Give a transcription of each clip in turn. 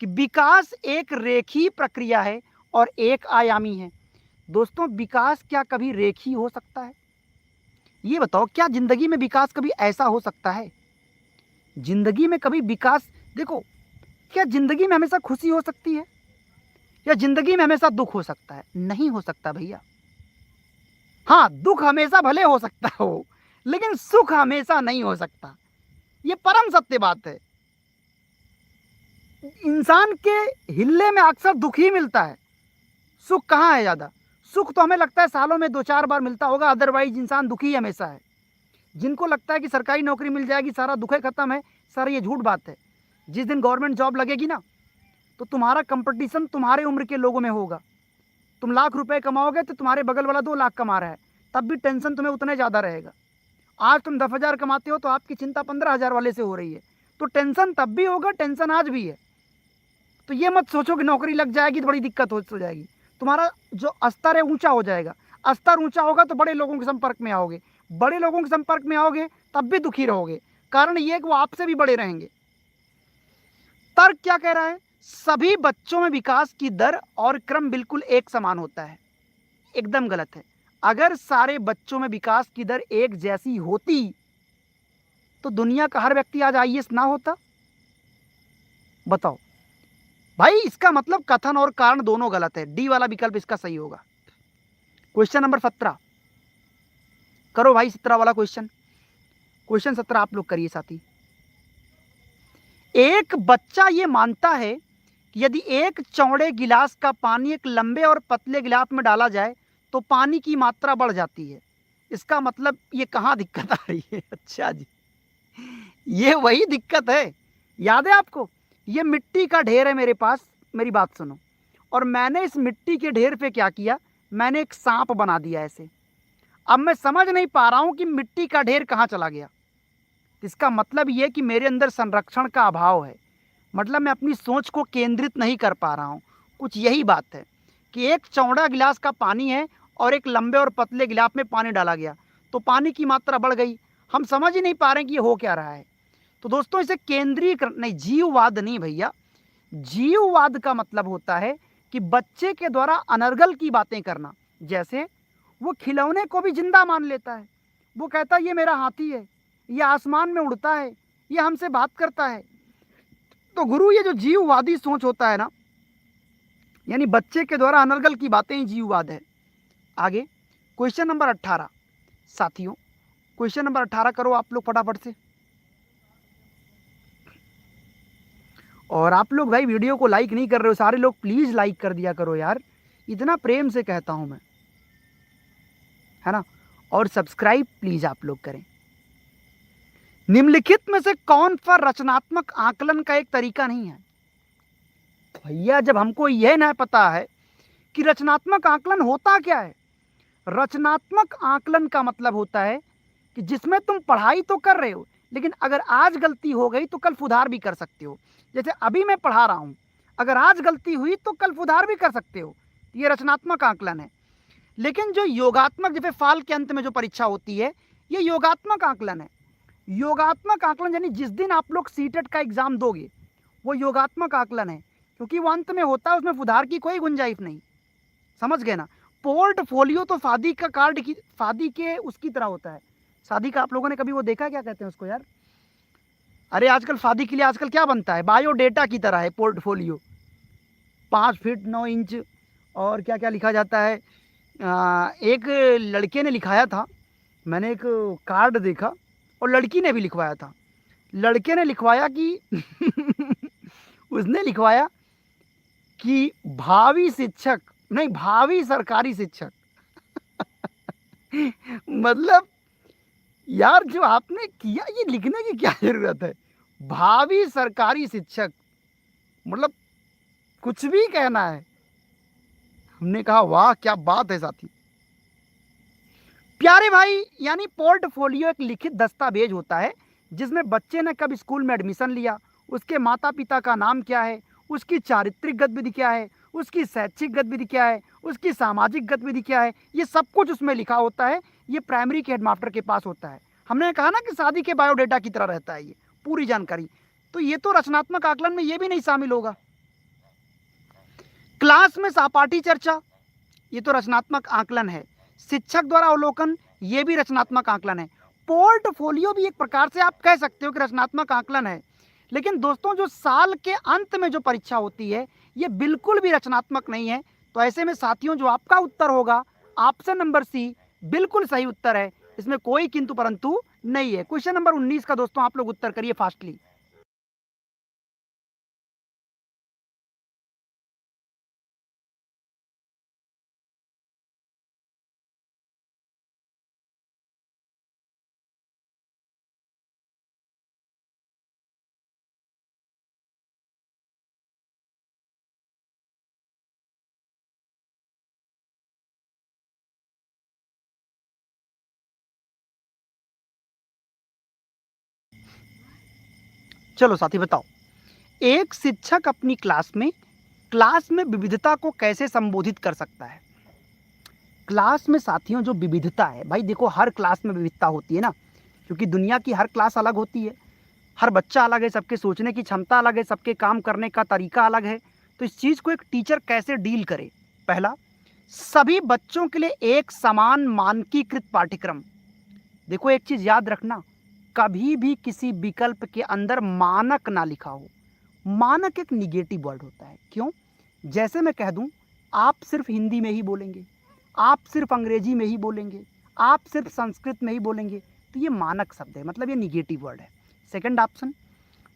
कि विकास एक रेखीय प्रक्रिया है और एक आयामी है। दोस्तों, विकास क्या कभी रेखीय हो सकता है? ये बताओ, क्या जिंदगी में विकास कभी ऐसा हो सकता है? जिंदगी में कभी विकास, देखो, क्या जिंदगी में हमेशा खुशी हो सकती है या जिंदगी में हमेशा दुख हो सकता है? नहीं हो सकता भैया। हाँ, दुख हमेशा भले हो सकता हो, लेकिन सुख हमेशा नहीं हो सकता। ये परम सत्य बात है। इंसान के हिलने में अक्सर दुख ही मिलता है, सुख कहाँ है ज्यादा? सुख तो हमें लगता है सालों में 2-4 बार मिलता होगा, अदरवाइज इंसान दुखी हमेशा है। जिनको लगता है कि सरकारी नौकरी मिल जाएगी सारा दुख खत्म है, सर ये झूठ बात है। जिस दिन गवर्नमेंट जॉब लगेगी ना, तो तुम्हारा कंपटीशन तुम्हारे उम्र के लोगों में होगा। तुम लाख रुपए कमाओगे तो तुम्हारे बगल वाला 2 लाख कमा रहा है, तब भी टेंशन तुम्हें उतना ज़्यादा रहेगा। आज तुम 10,000 कमाते हो तो आपकी चिंता 15,000 वाले से हो रही है, तो टेंशन तब भी होगा, टेंशन आज भी है। तो ये मत सोचो कि नौकरी लग जाएगी तो बड़ी दिक्कत हो जाएगी। तुम्हारा जो स्तर है ऊंचा हो जाएगा। स्तर ऊंचा होगा तो बड़े लोगों के संपर्क में आओगे, बड़े लोगों के संपर्क में आओगे तब भी दुखी रहोगे। कारण ये कि वो आपसे भी बड़े रहेंगे। तर्क क्या कह रहा है? सभी बच्चों में विकास की दर और क्रम बिल्कुल एक समान होता है। एकदम गलत है। अगर सारे बच्चों में विकास की दर एक जैसी होती तो दुनिया का हर व्यक्ति आज आईएएस ना होता। बताओ भाई, इसका मतलब कथन और कारण दोनों गलत है। डी वाला विकल्प इसका सही होगा। क्वेश्चन नंबर 17 करो भाई। 17 वाला क्वेश्चन, क्वेश्चन 17 आप लोग करिए साथी। एक बच्चा ये मानता है कि यदि एक चौड़े गिलास का पानी एक लंबे और पतले गिलास में डाला जाए तो पानी की मात्रा बढ़ जाती है। इसका मतलब ये कहाँ दिक्कत आ रही है? अच्छा जी, ये वही दिक्कत है। याद है आपको? ये मिट्टी का ढेर है मेरे पास, मेरी बात सुनो। और मैंने इस मिट्टी के ढेर पे क्या किया, मैंने एक सांप बना दिया ऐसे। अब मैं समझ नहीं पा रहा हूं कि मिट्टी का ढेर कहाँ चला गया। इसका मतलब ये कि मेरे अंदर संरक्षण का अभाव है। मतलब मैं अपनी सोच को केंद्रित नहीं कर पा रहा हूँ। कुछ यही बात है कि एक चौड़ा गिलास का पानी है और एक लंबे और पतले गिलास में पानी डाला गया तो पानी की मात्रा बढ़ गई। हम समझ ही नहीं पा रहे हैं कि ये हो क्या रहा है। तो दोस्तों, इसे केंद्रीय नहीं, जीववाद नहीं भैया। जीववाद का मतलब होता है कि बच्चे के द्वारा अनर्गल की बातें करना। जैसे वो खिलौने को भी जिंदा मान लेता है। वो कहता है ये मेरा हाथी है, ये आसमान में उड़ता है, ये हमसे बात करता है। तो गुरु, ये जो जीववादी सोच होता है ना, यानी बच्चे के द्वारा अनर्गल की बातें ही जीववाद है। आगे क्वेश्चन नंबर 18 साथियों, क्वेश्चन नंबर 18 करो आप लोग फटाफट से। और आप लोग भाई वीडियो को लाइक नहीं कर रहे हो, सारे लोग प्लीज लाइक कर दिया करो यार, इतना प्रेम से कहता हूं मैं, है ना। और सब्सक्राइब प्लीज आप लोग करें। निम्नलिखित में से कौन सा रचनात्मक आकलन का एक तरीका नहीं है? भैया, जब हमको यह ना पता है कि रचनात्मक आकलन होता क्या है। रचनात्मक आकलन का मतलब होता है कि जिसमें तुम पढ़ाई तो कर रहे हो, लेकिन अगर आज गलती हो गई तो कल सुधार भी कर सकते हो। जैसे अभी मैं पढ़ा रहा हूं, अगर आज गलती हुई तो कल सुधार भी कर सकते हो। ये रचनात्मक आकलन है। लेकिन जो योगात्मक, जैसे फाल के अंत में जो परीक्षा होती है, ये योगात्मक आकलन है। योगात्मक आकलन यानी जिस दिन आप लोग सीटेट का एग्जाम दोगे वो योगात्मक आकलन है, क्योंकि वो अंत में होता है, उसमें सुधार की कोई गुंजाइश नहीं। समझ गए ना। पोर्टफोलियो तो शादी का कार्ड की, शादी के उसकी तरह होता है। शादी का आप लोगों ने कभी वो देखा, क्या कहते हैं उसको यार? अरे आजकल शादी के लिए आजकल क्या बनता है, बायोडेटा की तरह है पोर्टफोलियो। 5 फीट 9 इंच और क्या क्या लिखा जाता है। एक लड़के ने लिखाया था, मैंने एक कार्ड देखा, और लड़की ने भी लिखवाया था। लड़के ने लिखवाया कि उसने लिखवाया कि भावी शिक्षक, नहीं भावी सरकारी शिक्षक। मतलब यार, जो आपने किया ये लिखने की क्या जरूरत है? भावी सरकारी शिक्षक, मतलब कुछ भी कहना है। हमने कहा वाह क्या बात है साथी। प्यारे भाई, यानी पोर्टफोलियो एक लिखित दस्तावेज होता है जिसमें बच्चे ने कब स्कूल में एडमिशन लिया, उसके माता पिता का नाम क्या है, उसकी चारित्रिक गतिविधि क्या है, उसकी शैक्षिक गतिविधि क्या है, उसकी सामाजिक गतिविधि क्या है, ये सब कुछ उसमें लिखा होता है। ये प्राइमरी के हेडमास्टर के पास होता है। हमने कहा ना कि शादी के बायोडेटा की तरह रहता है ये पूरी जानकारी। तो ये तो रचनात्मक आकलन में ये भी नहीं शामिल होगा। क्लास में सहपाठी चर्चा, ये तो रचनात्मक आकलन है। शिक्षक द्वारा अवलोकन, ये भी रचनात्मक आकलन है। पोर्टफोलियो भी एक प्रकार से आप कह सकते हो कि रचनात्मक आकलन है। लेकिन दोस्तों, जो साल के अंत में जो परीक्षा होती है, ये बिल्कुल भी रचनात्मक नहीं है। तो ऐसे में साथियों, जो आपका उत्तर होगा ऑप्शन नंबर सी बिल्कुल सही उत्तर है। इसमें कोई किंतु परंतु नहीं है। क्वेश्चन नंबर 19 का दोस्तों आप लोग उत्तर करिए फास्टली। चलो साथी बताओ, एक शिक्षक अपनी क्लास में विविधता को कैसे संबोधित कर सकता है? क्लास में साथियों जो विविधता है, भाई देखो हर क्लास में विविधता होती है ना, क्योंकि दुनिया की हर क्लास अलग होती है, हर बच्चा अलग है, सबके सोचने की क्षमता अलग है, सबके काम करने का तरीका अलग है। तो इस चीज़ को एक टीचर कैसे डील करे? पहला, सभी बच्चों के लिए एक समान मानकीकृत पाठ्यक्रम। देखो एक चीज़ याद रखना, कभी भी किसी विकल्प के अंदर मानक ना लिखा हो। मानक एक निगेटिव वर्ड होता है। क्यों? जैसे मैं कह दूं, आप सिर्फ हिंदी में ही बोलेंगे, आप सिर्फ अंग्रेजी में ही बोलेंगे, आप सिर्फ संस्कृत में ही बोलेंगे, तो ये मानक शब्द है, मतलब ये निगेटिव वर्ड है। सेकंड ऑप्शन,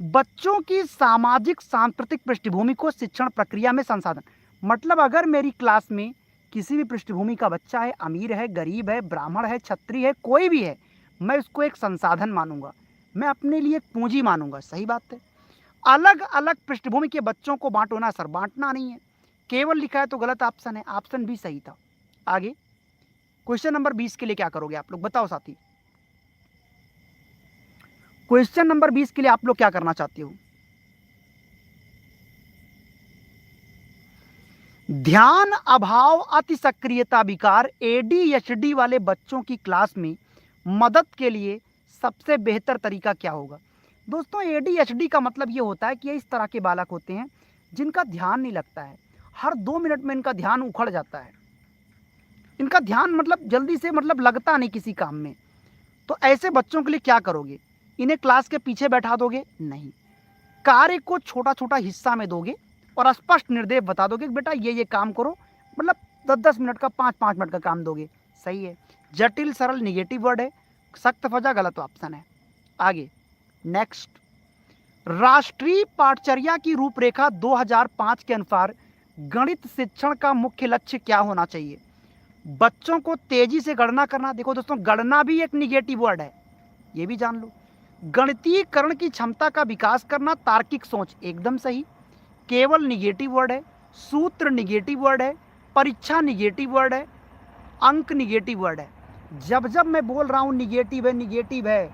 बच्चों की सामाजिक सांस्कृतिक पृष्ठभूमि को शिक्षण प्रक्रिया में संसाधन। मतलब अगर मेरी क्लास में किसी भी पृष्ठभूमि का बच्चा है, अमीर है, गरीब है, ब्राह्मण है, क्षत्रिय है, कोई भी है, मैं उसको एक संसाधन मानूंगा, मैं अपने लिए एक पूंजी मानूंगा। सही बात है। अलग अलग पृष्ठभूमि के बच्चों को बांटो ना सर, बांटना नहीं है। केवल लिखा है तो गलत ऑप्शन है, ऑप्शन बी सही था। आगे क्वेश्चन नंबर 20 के लिए क्या करोगे आप लोग, बताओ साथी। क्वेश्चन नंबर 20 के लिए आप लोग क्या करना चाहते हो? ध्यान अभाव अति सक्रियता विकार एडीएचडी वाले बच्चों की क्लास में मदद के लिए सबसे बेहतर तरीका क्या होगा? दोस्तों, एडीएचडी का मतलब ये होता है कि ये इस तरह के बालक होते हैं जिनका ध्यान नहीं लगता है, हर 2 मिनट में इनका ध्यान उखड़ जाता है, इनका ध्यान मतलब जल्दी से मतलब लगता नहीं किसी काम में। तो ऐसे बच्चों के लिए क्या करोगे? इन्हें क्लास के पीछे बैठा दोगे? नहीं, कार्य को छोटा छोटा हिस्सा में दोगे और स्पष्ट निर्देश बता दोगे कि बेटा ये काम करो, मतलब 10-10 मिनट का, 5-5 मिनट का काम दोगे। सही है। जटिल सरल निगेटिव वर्ड है, सख्त फजा गलत ऑप्शन है। आगे नेक्स्ट, राष्ट्रीय पाठचर्या की रूपरेखा 2005 के अनुसार गणित शिक्षण का मुख्य लक्ष्य क्या होना चाहिए? बच्चों को तेजी से गणना करना। देखो दोस्तों, गणना भी एक निगेटिव वर्ड है, ये भी जान लो। गणितीकरण की क्षमता का विकास करना, तार्किक सोच, एकदम सही। केवल निगेटिव वर्ड है, सूत्र निगेटिव वर्ड है, परीक्षा निगेटिव वर्ड है, अंक निगेटिव वर्ड है। जब जब मैं बोल रहा हूँ निगेटिव है, निगेटिव है,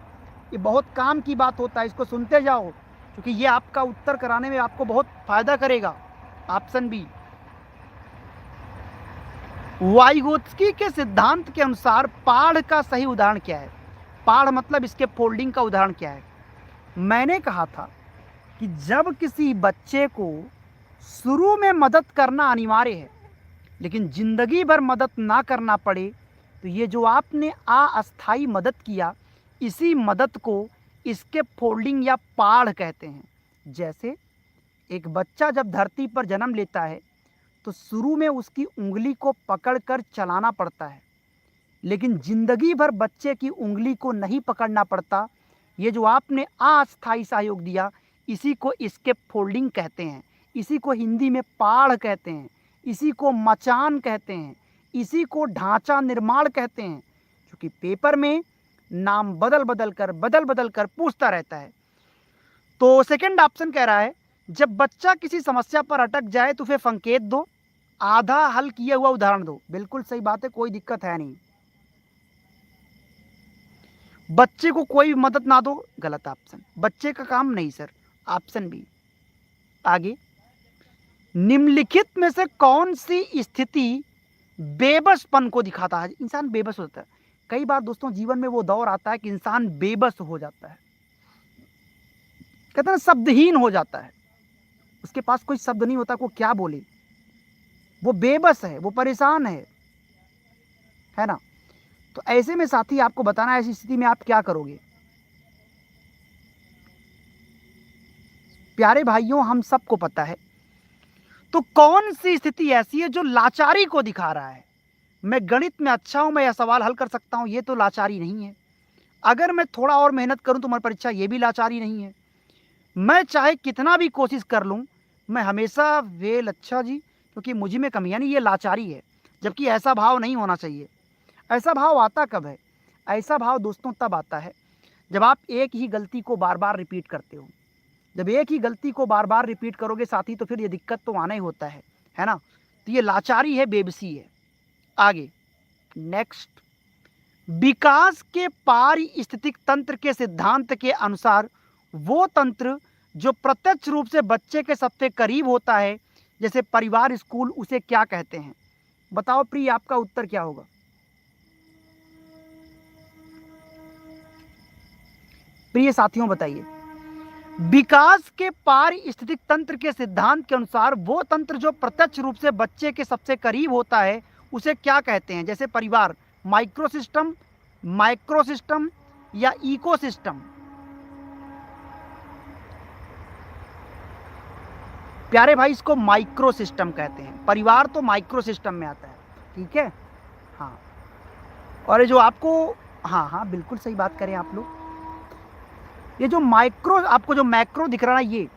ये बहुत काम की बात होता है, इसको सुनते जाओ, क्योंकि ये आपका उत्तर कराने में आपको बहुत फायदा करेगा। ऑप्शन बी, वाइगोत्स्की के सिद्धांत के अनुसार पाढ़ का सही उदाहरण क्या है? पाढ़ मतलब इसके फोल्डिंग का उदाहरण क्या है? मैंने कहा था कि जब किसी बच्चे को शुरू में मदद करना अनिवार्य है, लेकिन जिंदगी भर मदद ना करना पड़े, तो ये जो आपने अस्थाई मदद किया, इसी मदद को इसके फोल्डिंग या पाढ़ कहते हैं। जैसे एक बच्चा जब धरती पर जन्म लेता है तो शुरू में उसकी उंगली को पकड़कर चलाना पड़ता है, लेकिन जिंदगी भर बच्चे की उंगली को नहीं पकड़ना पड़ता। ये जो आपने अस्थाई सहयोग दिया, इसी को इसके फोल्डिंग कहते हैं, इसी को हिंदी में पाढ़ कहते हैं, इसी को मचान कहते हैं, इसी को ढांचा निर्माण कहते हैं। क्योंकि पेपर में नाम बदल बदल कर पूछता रहता है। तो सेकंड ऑप्शन कह रहा है, जब बच्चा किसी समस्या पर अटक जाए तो फिर संकेत दो, आधा हल किया हुआ उदाहरण दो। बिल्कुल सही बात है, कोई दिक्कत है नहीं। बच्चे को कोई मदद ना दो, गलत ऑप्शन, बच्चे का काम नहीं सर, ऑप्शन बी। आगे, निम्नलिखित में से कौन सी स्थिति बेबसपन को दिखाता है? इंसान बेबस होता है। कई बार दोस्तों जीवन में वो दौर आता है कि इंसान बेबस हो जाता है, कहते हैं शब्दहीन हो जाता है, उसके पास कोई शब्द नहीं होता, को क्या बोले। वो बेबस है, वो परेशान है ना। तो ऐसे में साथी आपको बताना है, ऐसी स्थिति में आप क्या करोगे। प्यारे भाइयों, हम सबको पता है, तो कौन सी स्थिति ऐसी है जो लाचारी को दिखा रहा है। मैं गणित में अच्छा हूं, मैं यह सवाल हल कर सकता हूं, ये तो लाचारी नहीं है। अगर मैं थोड़ा और मेहनत करूं तुम्हारी परीक्षा, ये भी लाचारी नहीं है। मैं चाहे कितना भी कोशिश कर लूं, मैं हमेशा वेल अच्छा जी, क्योंकि मुझ में कमी, यानी ये लाचारी है। जबकि ऐसा भाव नहीं होना चाहिए। ऐसा भाव आता कब है? ऐसा भाव दोस्तों तब आता है जब आप एक ही गलती को बार बार रिपीट करते हो। जब एक ही गलती को बार बार रिपीट करोगे साथी, तो फिर ये दिक्कत तो आना ही होता है ना। तो ये लाचारी है, बेबसी है। आगे नेक्स्ट, विकास के पारिस्थितिक तंत्र के सिद्धांत के अनुसार वो तंत्र जो प्रत्यक्ष रूप से बच्चे के सबसे करीब होता है, जैसे परिवार, स्कूल, उसे क्या कहते हैं? बताओ प्रिय, आपका उत्तर क्या होगा? प्रिय साथियों बताइए। विकास के पारिस्थितिक तंत्र के सिद्धांत के अनुसार वो तंत्र जो प्रत्यक्ष रूप से बच्चे के सबसे करीब होता है, उसे क्या कहते हैं? जैसे परिवार, माइक्रोसिस्टम, माइक्रोसिस्टम या इकोसिस्टम। प्यारे भाई, इसको माइक्रोसिस्टम कहते हैं। परिवार तो माइक्रोसिस्टम में आता है, ठीक है। हाँ, और ये जो आपको, हाँ हाँ बिल्कुल सही बात करें आप लोग। ये जो माइक्रो, आपको जो मैक्रो दिख रहा है, ये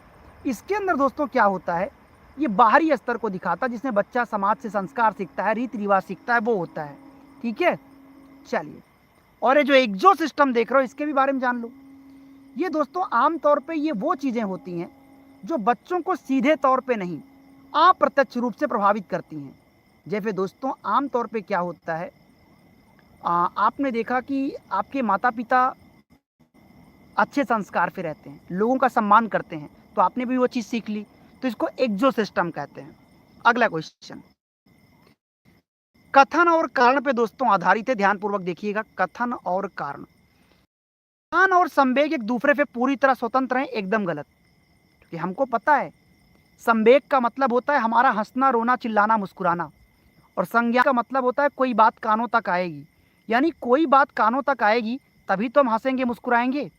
इसके अंदर दोस्तों क्या होता है, ये बाहरी स्तर को दिखाता है, जिसमें बच्चा समाज से संस्कार सीखता है, रीति रिवाज सीखता है, वो होता है, ठीक है। चलिए, और ये जो एक्सो सिस्टम देख रहे हो, इसके भी बारे में जान लो। ये दोस्तों आमतौर पे ये वो चीज़ें होती हैं जो बच्चों को सीधे तौर पे नहीं, अप्रत्यक्ष रूप से प्रभावित करती हैं। जैसे दोस्तों आमतौर पे क्या होता है, आपने देखा कि आपके माता पिता अच्छे संस्कार पे रहते हैं, लोगों का सम्मान करते हैं, तो आपने भी वो चीज़ सीख ली, तो इसको एक्सो सिस्टम कहते हैं। अगला क्वेश्चन, कथन और कारण पे दोस्तों आधारित है, ध्यानपूर्वक देखिएगा। कथन और कारण, ज्ञान और संवेग एक दूसरे से पूरी तरह स्वतंत्र हैं, एकदम गलत। क्योंकि हमको पता है संवेग का मतलब होता है हमारा हंसना, रोना, चिल्लाना, मुस्कुराना, और संज्ञान का मतलब होता है कोई बात कानों तक आएगी। यानी कोई बात कानों तक आएगी तभी तो हम हंसेंगे, मुस्कुराएंगे।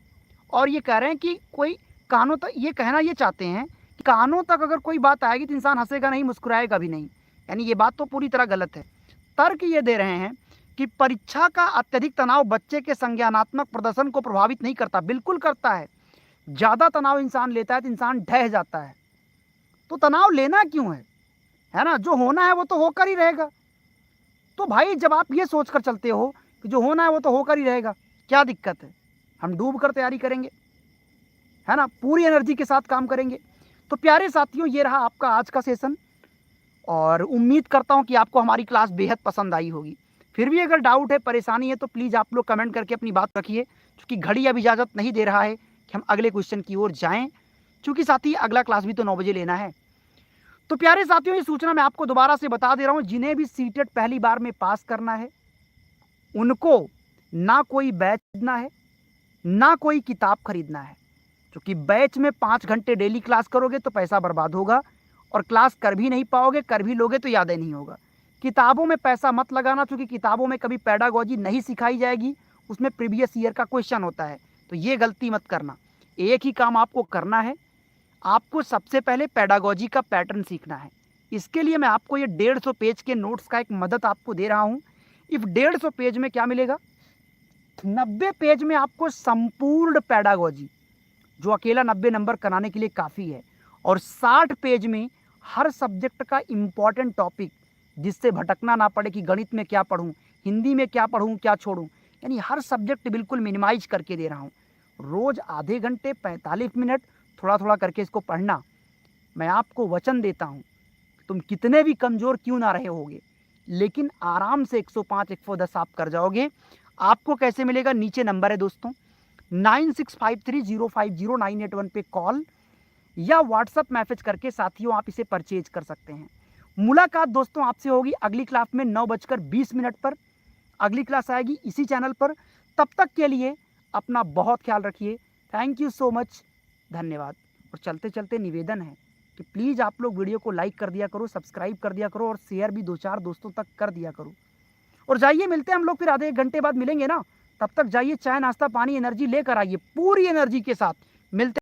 और ये कह रहे हैं कि कोई कानों तक, ये कहना ये चाहते हैं कि कानों तक अगर कोई बात आएगी तो इंसान हंसेगा नहीं, मुस्कुराएगा भी नहीं। यानी ये बात तो पूरी तरह गलत है। तर्क ये दे रहे हैं कि परीक्षा का अत्यधिक तनाव बच्चे के संज्ञानात्मक प्रदर्शन को प्रभावित नहीं करता। बिल्कुल करता है। ज़्यादा तनाव इंसान लेता है तो इंसान ढह जाता है। तो तनाव लेना क्यों है ना? जो होना है वो तो होकर ही रहेगा। तो भाई जब आप ये सोच कर चलते हो कि जो होना है वो तो होकर ही रहेगा, क्या दिक्कत है? हम डूब कर तैयारी करेंगे, है ना, पूरी एनर्जी के साथ काम करेंगे। तो प्यारे साथियों, ये रहा आपका आज का सेशन, और उम्मीद करता हूँ कि आपको हमारी क्लास बेहद पसंद आई होगी। फिर भी अगर डाउट है, परेशानी है, तो प्लीज़ आप लोग कमेंट करके अपनी बात रखिए, क्योंकि घड़ी अब इजाज़त नहीं दे रहा है कि हम अगले क्वेश्चन की ओर जाएँ, क्योंकि साथी अगला क्लास भी तो 9 बजे लेना है। तो प्यारे साथियों, ये सूचना मैं आपको दोबारा से बता दे रहा हूँ, जिन्हें भी सीटेट पहली बार में पास करना है, उनको ना कोई बैच खरीदना है, ना कोई किताब खरीदना है। क्योंकि बैच में 5 घंटे डेली क्लास करोगे तो पैसा बर्बाद होगा, और क्लास कर भी नहीं पाओगे, कर भी लोगे तो याद ही नहीं होगा। किताबों में पैसा मत लगाना, क्योंकि किताबों में कभी पेडागोजी नहीं सिखाई जाएगी, उसमें प्रीवियस ईयर का क्वेश्चन होता है, तो ये गलती मत करना। एक ही काम आपको करना है, आपको सबसे पहले पेडागोजी का पैटर्न सीखना है। इसके लिए मैं आपको ये 150 पेज के नोट्स का एक मदद आपको दे रहा हूँ। इस 150 पेज में क्या मिलेगा, 90 पेज में आपको संपूर्ण पेडागोजी, जो अकेला 90 नंबर कराने के लिए काफ़ी है, और 60 पेज में हर सब्जेक्ट का इम्पॉर्टेंट टॉपिक, जिससे भटकना ना पड़े कि गणित में क्या पढ़ूं, हिंदी में क्या पढ़ूं, क्या छोड़ूं। यानी हर सब्जेक्ट बिल्कुल मिनिमाइज करके दे रहा हूं। रोज़ आधे घंटे 45 मिनट थोड़ा थोड़ा करके इसको पढ़ना। मैं आपको वचन देता हूं, तुम कितने भी कमज़ोर क्यों ना रहे होगे, लेकिन आराम से 105 110 आप कर जाओगे। आपको कैसे मिलेगा? नीचे नंबर है दोस्तों, 9653050981 पे कॉल या व्हाट्सअप मैसेज करके साथियों आप इसे परचेज कर सकते हैं। मुलाकात दोस्तों आपसे होगी अगली क्लास में 9:20 पर। अगली क्लास आएगी इसी चैनल पर। तब तक के लिए अपना बहुत ख्याल रखिए। थैंक यू सो मच, धन्यवाद। और चलते चलते निवेदन है, कि प्लीज़ आप लोग वीडियो को लाइक कर दिया करो, सब्सक्राइब कर दिया करो और शेयर भी 2-4 दोस्तों तक कर दिया करो। और जाइए, मिलते हैं हम लोग फिर आधे 1 घंटे बाद मिलेंगे ना, तब तक जाइए चाय, नाश्ता, पानी, एनर्जी लेकर आइए, पूरी एनर्जी के साथ मिलते